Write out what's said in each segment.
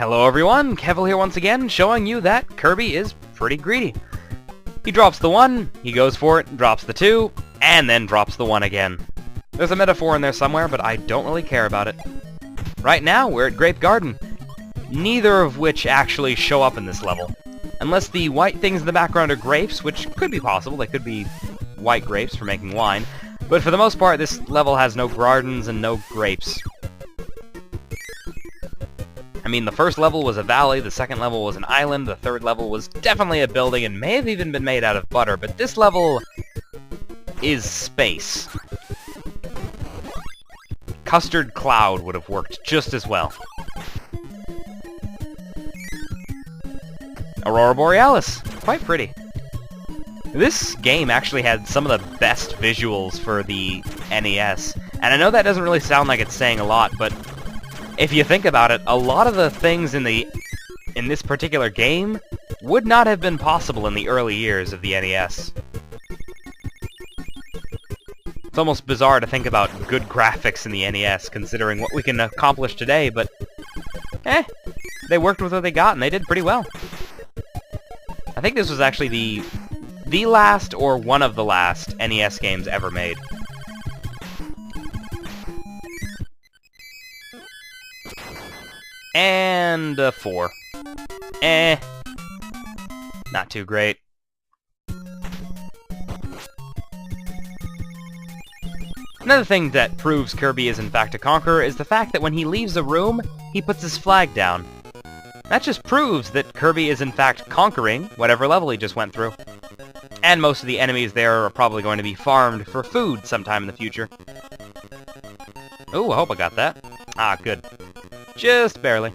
Hello everyone, Kevvl here once again, showing you that Kirby is pretty greedy. He drops the 1, he goes for it, drops the 2, and then drops the 1 again. There's a metaphor in there somewhere, but I don't really care about it. Right now, we're at Grape Garden, neither of which actually show up in this level. Unless the white things in the background are grapes, which could be possible, they could be white grapes for making wine, but for the most part, this level has no gardens and no grapes. I mean, the first level was a valley, the second level was an island, the third level was definitely a building and may have even been made out of butter, but this level is space. Custard Cloud would have worked just as well. Aurora Borealis, quite pretty. This game actually had some of the best visuals for the NES, and I know that doesn't really sound like it's saying a lot, but if you think about it, a lot of the things in this particular game would not have been possible in the early years of the NES. It's almost bizarre to think about good graphics in the NES, considering what we can accomplish today, but they worked with what they got, and they did pretty well. I think this was actually the last or one of the last NES games ever made. And a 4. Not too great. Another thing that proves Kirby is in fact a conqueror is the fact that when he leaves a room, he puts his flag down. That just proves that Kirby is in fact conquering whatever level he just went through. And most of the enemies there are probably going to be farmed for food sometime in the future. Ooh, I hope I got that. Ah, good. Just barely.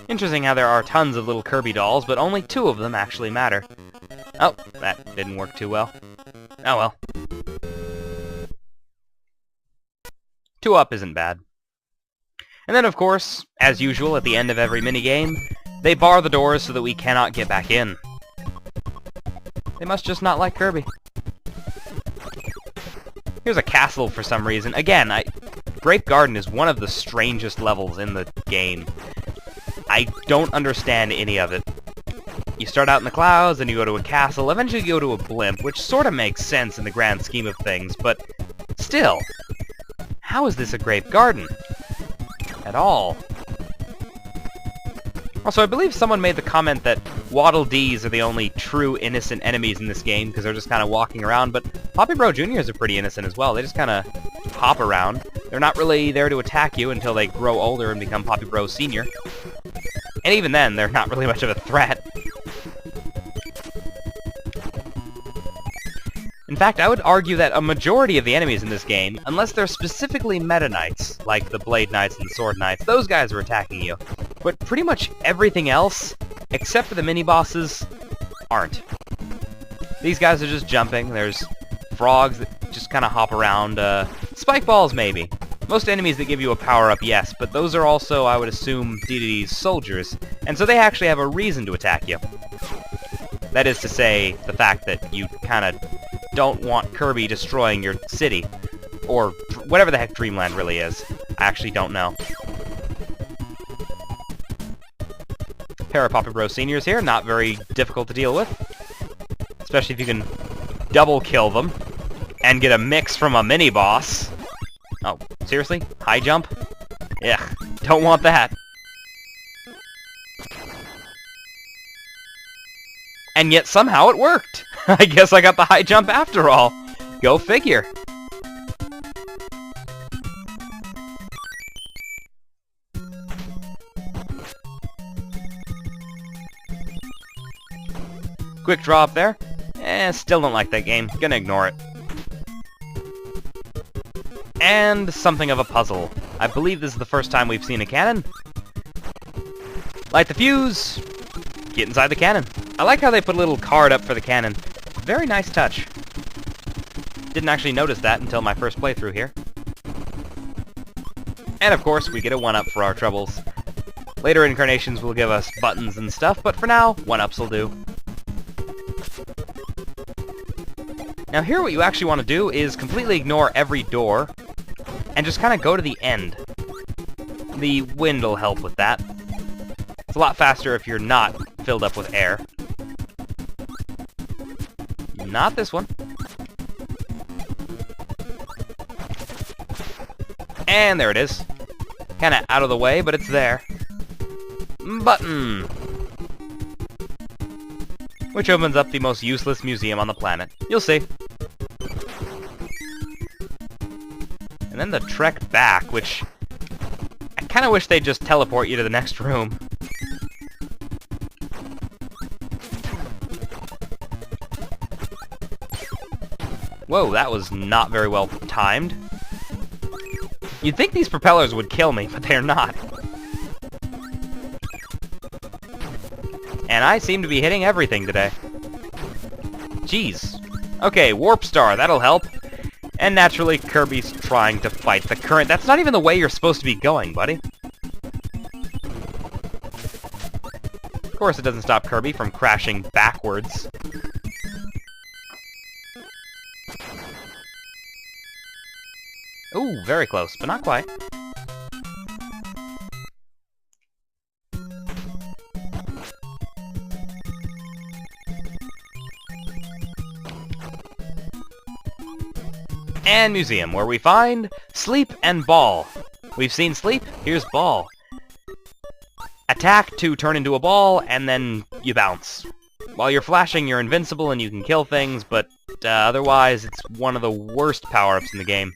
Interesting how there are tons of little Kirby dolls, but only 2 of them actually matter. Oh, that didn't work too well. Oh well. 2 up isn't bad. And then, of course, as usual at the end of every minigame, they bar the doors so that we cannot get back in. They must just not like Kirby. Here's a castle for some reason. Again, Grape Garden is one of the strangest levels in the game. I don't understand any of it. You start out in the clouds, then you go to a castle, eventually you go to a blimp, which sort of makes sense in the grand scheme of things, but still, how is this a Grape Garden? At all. Also, I believe someone made the comment that Waddle Dees are the only true innocent enemies in this game, because they're just kind of walking around, but Poppy Bro Juniors are pretty innocent as well. They just kind of hop around. They're not really there to attack you until they grow older and become Poppy Bro Senior. And even then, they're not really much of a threat. In fact, I would argue that a majority of the enemies in this game, unless they're specifically Meta Knights, like the Blade Knights and the Sword Knights, those guys are attacking you. But pretty much everything else, except for the mini-bosses, aren't. These guys are just jumping. There's frogs that just kind of hop around. Spike balls, maybe. Most enemies that give you a power-up, yes, but those are also, I would assume, DDD's soldiers, and so they actually have a reason to attack you. That is to say, the fact that you kind of don't want Kirby destroying your city, or whatever the heck Dreamland really is. I actually don't know. Pair of Poppy Bro Seniors here, not very difficult to deal with. Especially if you can double kill them, and get a mix from a mini-boss. Oh, seriously? High jump? Ugh, don't want that. And yet somehow it worked! I guess I got the high jump after all. Go figure. Quick draw up there. Still don't like that game. Gonna ignore it. And something of a puzzle. I believe this is the first time we've seen a cannon. Light the fuse. Get inside the cannon. I like how they put a little card up for the cannon. Very nice touch. Didn't actually notice that until my first playthrough here. And of course, we get a 1-up for our troubles. Later incarnations will give us buttons and stuff, but for now, 1-ups will do. Now here what you actually want to do is completely ignore every door, and just kind of go to the end. The wind will help with that. It's a lot faster if you're not filled up with air. Not this one. And there it is. Kinda out of the way, but it's there. Button! Which opens up the most useless museum on the planet. You'll see. And then the trek back, which I kinda wish they'd just teleport you to the next room. Whoa, that was not very well timed. You'd think these propellers would kill me, but they're not. And I seem to be hitting everything today. Jeez. Okay, Warp Star, that'll help. And naturally, Kirby's trying to fight the current. That's not even the way you're supposed to be going, buddy. Of course, it doesn't stop Kirby from crashing backwards. Ooh, very close, but not quite. And Museum, where we find Sleep and Ball. We've seen Sleep, here's Ball. Attack to turn into a ball, and then you bounce. While you're flashing, you're invincible and you can kill things, but otherwise it's one of the worst power-ups in the game.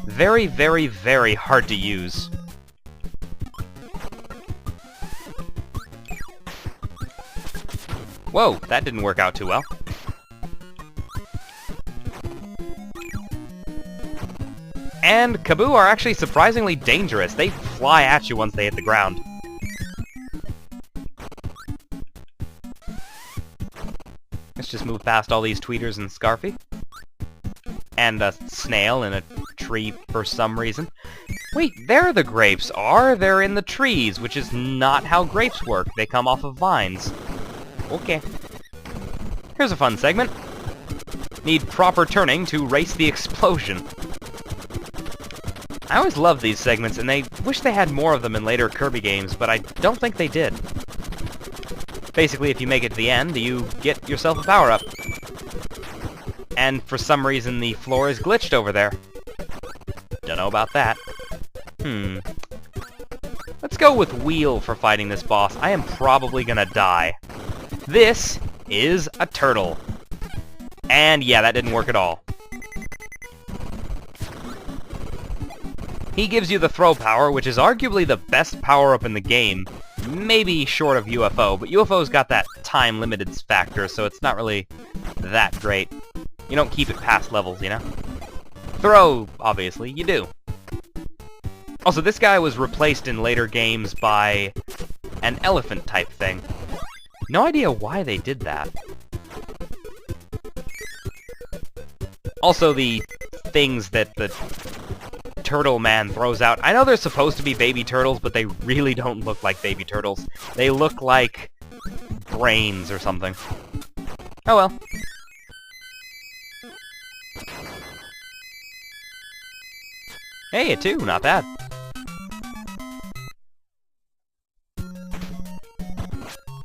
Very, very, very hard to use. Whoa, that didn't work out too well. And Kevvl are actually surprisingly dangerous. They fly at you once they hit the ground. Let's just move past all these tweeters and Scarfy. And a snail in a tree for some reason. Wait, there the grapes are. They're in the trees, which is not how grapes work. They come off of vines. Okay. Here's a fun segment. Need proper turning to race the explosion. I always love these segments, and they wish they had more of them in later Kirby games, but I don't think they did. Basically, if you make it to the end, you get yourself a power-up. And for some reason, the floor is glitched over there. Dunno about that. Let's go with Wheel for fighting this boss. I am probably gonna die. This is a turtle. And yeah, that didn't work at all. He gives you the throw power, which is arguably the best power-up in the game. Maybe short of UFO, but UFO's got that time-limited factor, so it's not really that great. You don't keep it past levels, you know? Throw, obviously, you do. Also, this guy was replaced in later games by an elephant-type thing. No idea why they did that. Also, the things that the turtle man throws out. I know they're supposed to be baby turtles, but they really don't look like baby turtles. They look like brains or something. Oh well. Hey, a 2, not bad.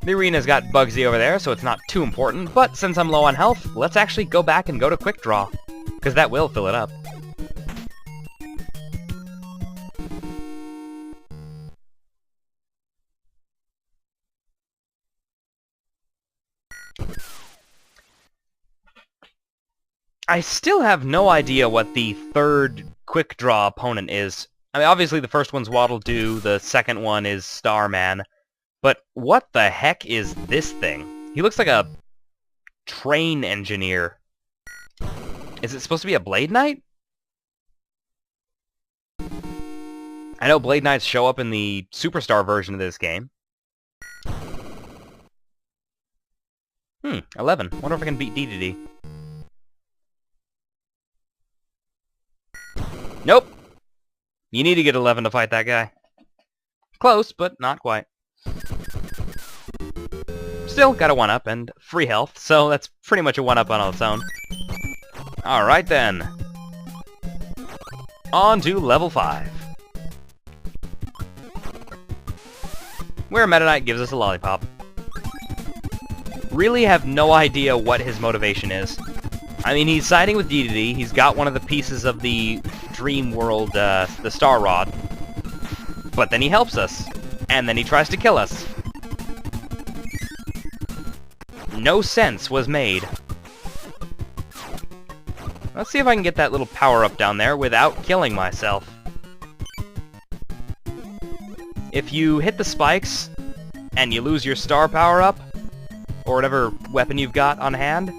The arena's got Bugsy over there, so it's not too important, but since I'm low on health, let's actually go back and go to Quick Draw, because that will fill it up. I still have no idea what the third Quick Draw opponent is. I mean, obviously the first one's Waddle Doo, the second one is Starman. But what the heck is this thing? He looks like a train engineer. Is it supposed to be a Blade Knight? I know Blade Knights show up in the Superstar version of this game. 11. Wonder if I can beat DDD. Nope. You need to get 11 to fight that guy. Close, but not quite. Still got a 1-up and free health, so that's pretty much a 1-up on its own. Alright then. On to level 5. Where Meta Knight gives us a lollipop. Really have no idea what his motivation is. I mean, he's siding with DDD, he's got one of the pieces of the Dream World, the Star Rod. But then he helps us. And then he tries to kill us. No sense was made. Let's see if I can get that little power-up down there without killing myself. If you hit the spikes, and you lose your star power-up, or whatever weapon you've got on hand,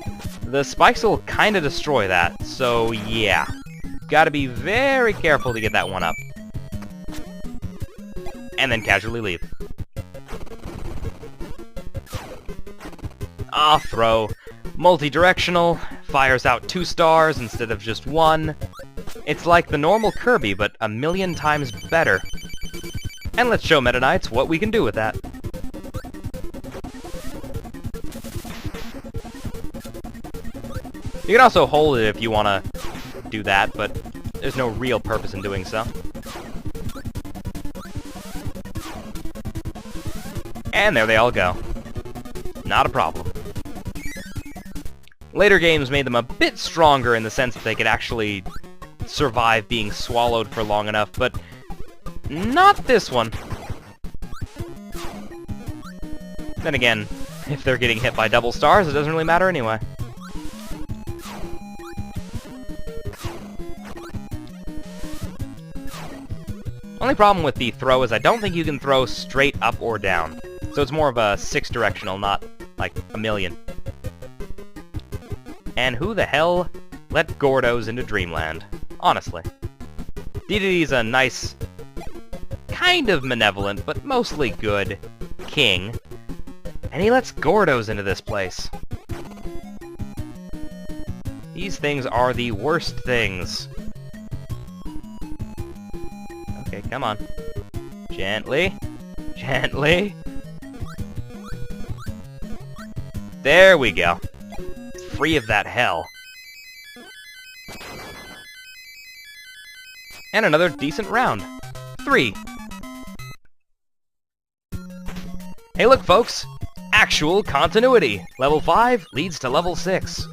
the spikes will kinda destroy that, so yeah. Gotta be very careful to get that one up. And then casually leave. Ah, throw. Multi-directional, fires out 2 stars instead of just 1. It's like the normal Kirby, but a million times better. And let's show Meta Knights what we can do with that. You can also hold it if you want to do that, but there's no real purpose in doing so. And there they all go. Not a problem. Later games made them a bit stronger in the sense that they could actually survive being swallowed for long enough, but not this one. Then again, if they're getting hit by double stars, it doesn't really matter anyway. Only problem with the throw is I don't think you can throw straight up or down. So it's more of a 6-directional, not like a million. And who the hell let Gordos into Dreamland? Honestly. DDD's a nice, kind of malevolent, but mostly good king. And he lets Gordos into this place. These things are the worst things. Okay, come on. Gently. Gently. There we go. Free of that hell. And another decent round. 3. Hey look folks! Actual continuity! Level 5 leads to level 6.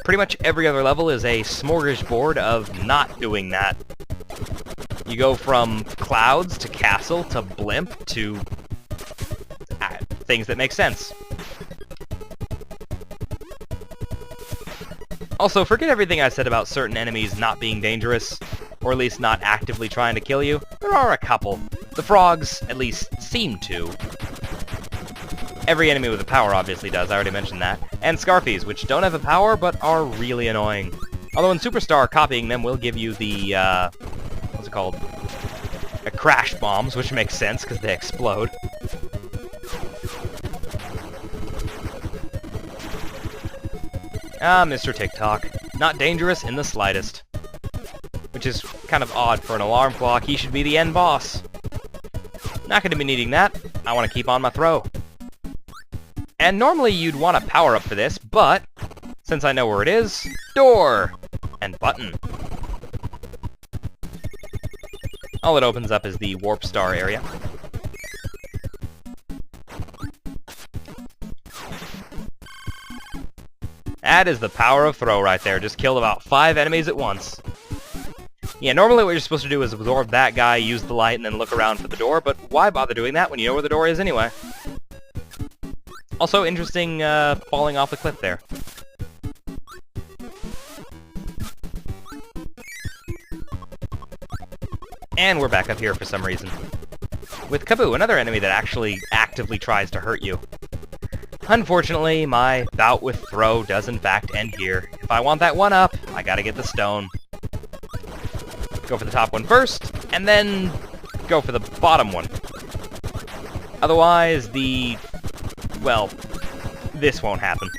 Pretty much every other level is a smorgasbord of not doing that. You go from clouds to castle to blimp to things that make sense. Also, forget everything I said about certain enemies not being dangerous, or at least not actively trying to kill you. There are a couple. The frogs, at least, seem to. Every enemy with a power obviously does, I already mentioned that. And Scarfies, which don't have a power, but are really annoying. Although in Superstar, copying them will give you the, what's it called? Crash bombs, which makes sense, because they explode. Ah, Mr. TikTok. Not dangerous in the slightest. Which is kind of odd for an alarm clock. He should be the end boss. Not going to be needing that. I want to keep on my throw. And normally you'd want a power-up for this, but since I know where it is, door! And button. All it opens up is the Warp Star area. That is the power of throw right there. Just kill about 5 enemies at once. Yeah, normally what you're supposed to do is absorb that guy, use the light, and then look around for the door, but why bother doing that when you know where the door is anyway? Also, interesting falling off the cliff there. And we're back up here for some reason. With Kevvl, another enemy that actually actively tries to hurt you. Unfortunately, my bout with throw does in fact end here. If I want that one up, I gotta get the stone. Go for the top one first, and then go for the bottom one. Otherwise, well, this won't happen.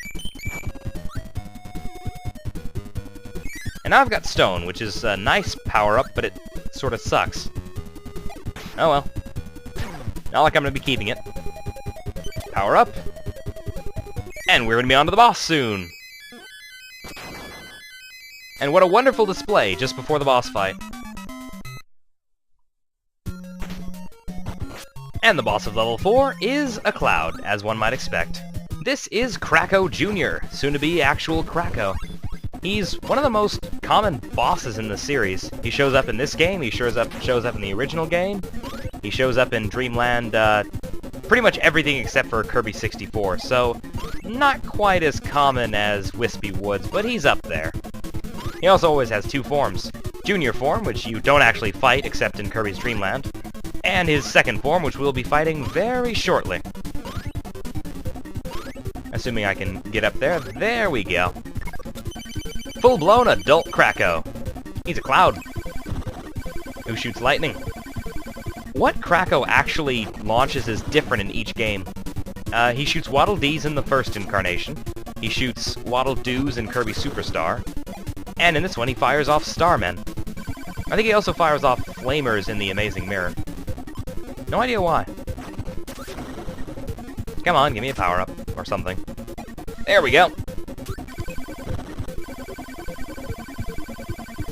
And now I've got stone, which is a nice power-up, but it sort of sucks. Oh well. Not like I'm gonna be keeping it. Power up. And we're gonna be on to the boss soon. And what a wonderful display just before the boss fight. And the boss of level 4 is a cloud, as one might expect. This is Kracko Jr., soon to be actual Kracko. He's one of the most common bosses in the series. He shows up in this game, he shows up in the original game, he shows up in Dreamland, pretty much everything except for Kirby 64, so not quite as common as Wispy Woods, but he's up there. He also always has two forms. Junior form, which you don't actually fight except in Kirby's Dreamland, and his second form, which we'll be fighting very shortly. Assuming I can get up there. There we go. Full-blown adult Kracko. He's a cloud who shoots lightning. What Kracko actually launches is different in each game. He shoots Waddle Dees in the first incarnation. He shoots Waddle Doos in Kirby Superstar. And in this one, he fires off Starmen. I think he also fires off Flamers in the Amazing Mirror. No idea why. Come on, give me a power-up, or something. There we go!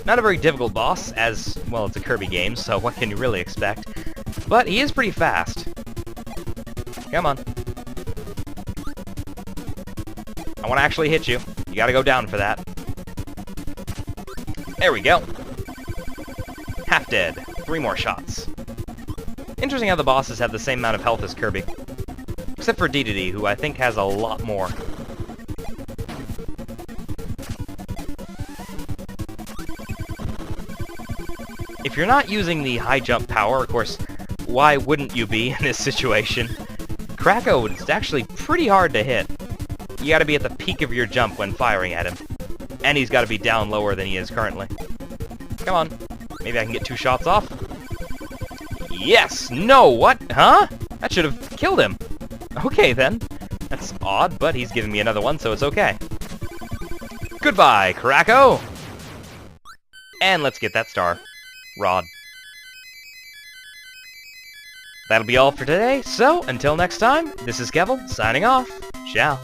Not a very difficult boss, as, well, it's a Kirby game, so what can you really expect? But he is pretty fast. Come on. I want to actually hit you. You gotta go down for that. There we go! Half dead. 3 more shots. Interesting how the bosses have the same amount of health as Kirby. Except for Dedede, who I think has a lot more. If you're not using the high jump power, of course, why wouldn't you be in this situation? Kracko is actually pretty hard to hit. You gotta be at the peak of your jump when firing at him. And he's gotta be down lower than he is currently. Come on. Maybe I can get 2 shots off. Yes! No! What? Huh? That should have killed him. Okay, then. That's odd, but he's giving me another one, so it's okay. Goodbye, Kracko! And let's get that star. Rod. That'll be all for today, so until next time, this is Kevvl, signing off. Ciao.